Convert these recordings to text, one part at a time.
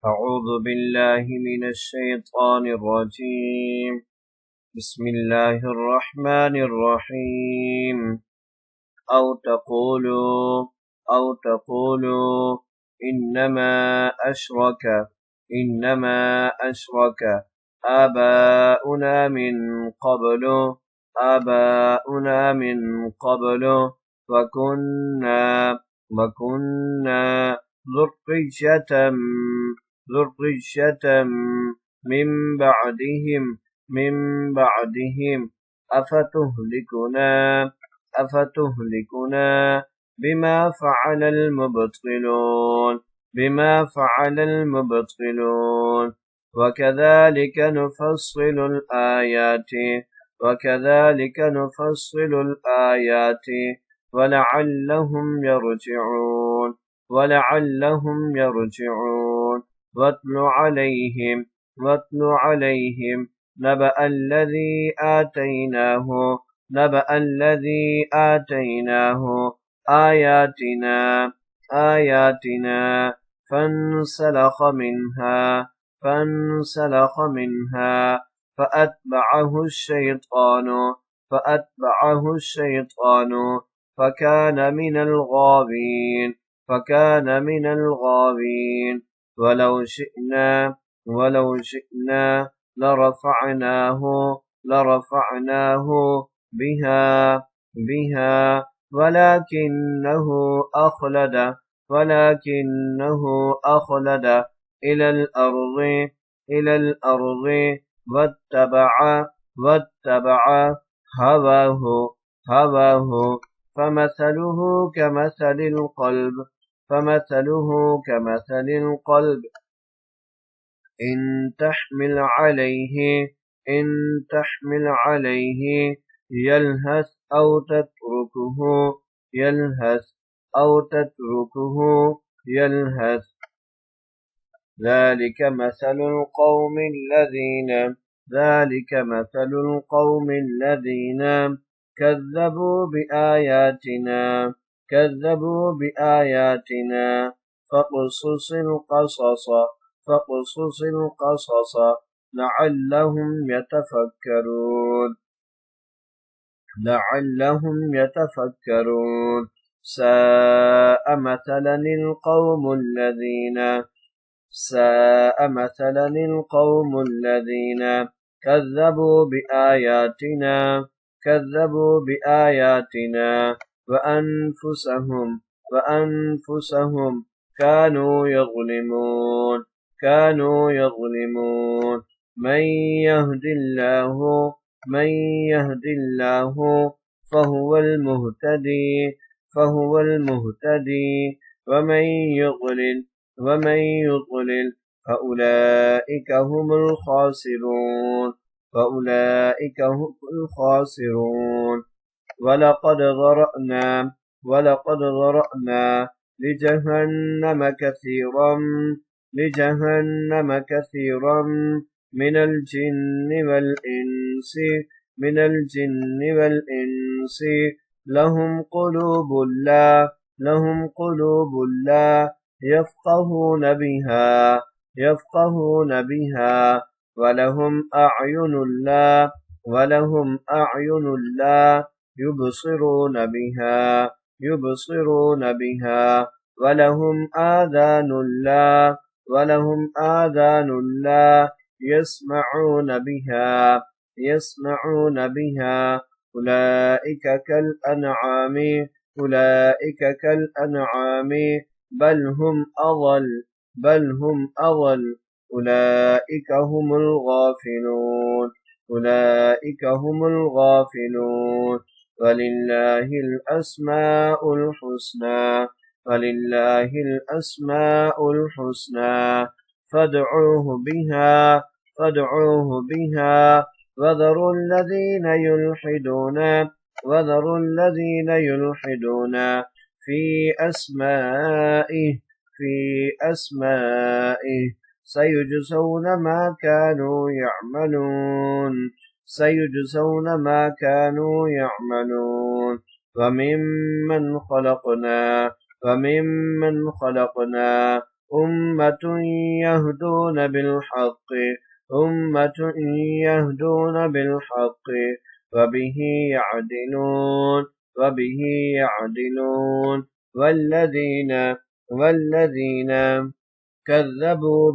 أعوذ بالله من الشيطان الرجيم. بسم الله الرحمن الرحيم. أو تقولوا أو تقولوا إنما أشرك إنما أشرك آباؤنا من قبل وكنا ذرية من بعدهم أفتهلكنا بما فعل المبطلون وكذلك نفصل الآيات ولعلهم يرجعون واتل عليهم نبأ الذي آتيناه آياتنا فانسلخ منها فأتبعه الشيطان فكان من الغاوين ولو شئنا لرفعناه بها ولكنه أخلد إلى الأرض واتبع هواه فمثله كمثل القلب إن تحمل عليه يلهث. ذلك مثل القوم الذين كذبوا بآياتنا فاقصص القصص لعلهم يتفكرون. ساء مثلا القوم الذين كذبوا بآياتنا وأنفسهم كانوا يظلمون. من يهد الله فهو المهتدي ومن يضلل فأولئك هم الخاسرون. ولقد ذرأنا لجهنم كثيرا من الجن والإنس لهم قلوب لا يفقهون بها ولهم أعين لا يبصرون بها ولهم آذان لا يسمعون بها أولئك كالأنعام بل هم أضل أولئك هم الغافلون. ولله الأسماء الحسنى فادعوه بها وذروا الذين يلحدون في أسمائه سيجزون ما كانوا يعملون. وممن خلقنا أمة يهدون بالحق أمة يهدون بالحق وبه يعدلون وبه يعدلون والذين كذبوا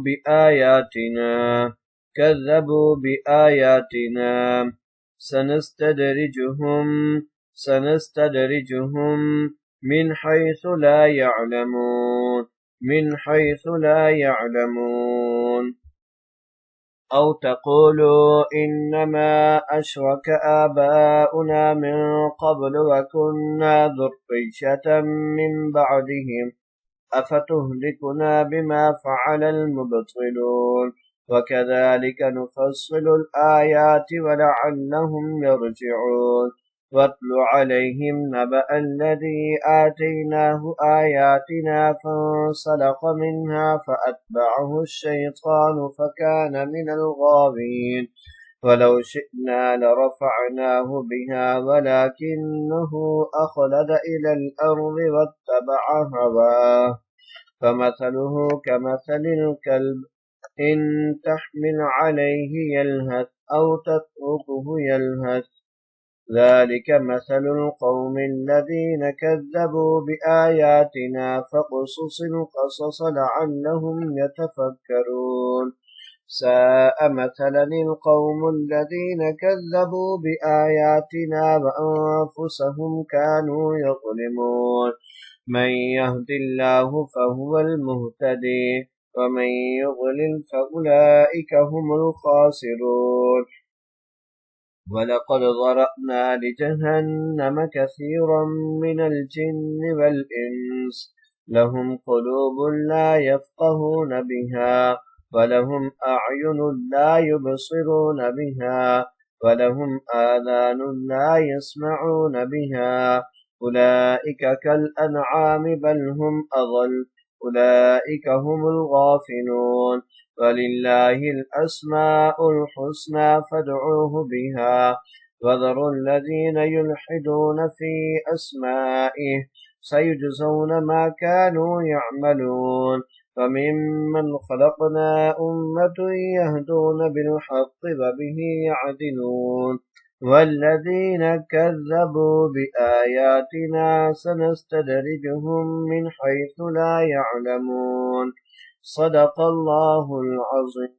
بآياتنا سنستدرجهم من حيث لا يعلمون أو تقولوا إنما أشرك آباؤنا من قبل وكنا ذرية من بعدهم أفتهلكنا بما فعل المبطلون وكذلك نفصل الآيات ولعلهم يرجعون واتل عليهم نبأ الذي آتيناه آياتنا فانسلخ منها فأتبعه الشيطان فكان من الغاوين ولو شئنا لرفعناه بها ولكنه أخلد إلى الأرض واتبع هواه فمثله كمثل الكلب إن تحمل عليه يلهث أو تتركه يلهث ذلك مثل القوم الذين كذبوا بآياتنا فاقصص القصص لعلهم يتفكرون ساء مثلا القوم الذين كذبوا بآياتنا وأنفسهم كانوا يظلمون من يهد الله فهو المهتدي ومن يضلل فأولئك هم الخاسرون ولقد ضرأنا لجهنم كثيرا من الجن والإنس لهم قلوب لا يفقهون بها ولهم أعين لا يبصرون بها ولهم آذان لا يسمعون بها أولئك كالأنعام بل هم أضل أولئك هم الغافلون ولله الأسماء الحسنى فادعوه بها وذروا الذين يلحدون في أسمائه سيجزون ما كانوا يعملون وممن خلقنا أمة يهدون بالحق وبه يعدلون والذين كذبوا بآياتنا سنستدرجهم من حيث لا يعلمون صدق الله العظيم.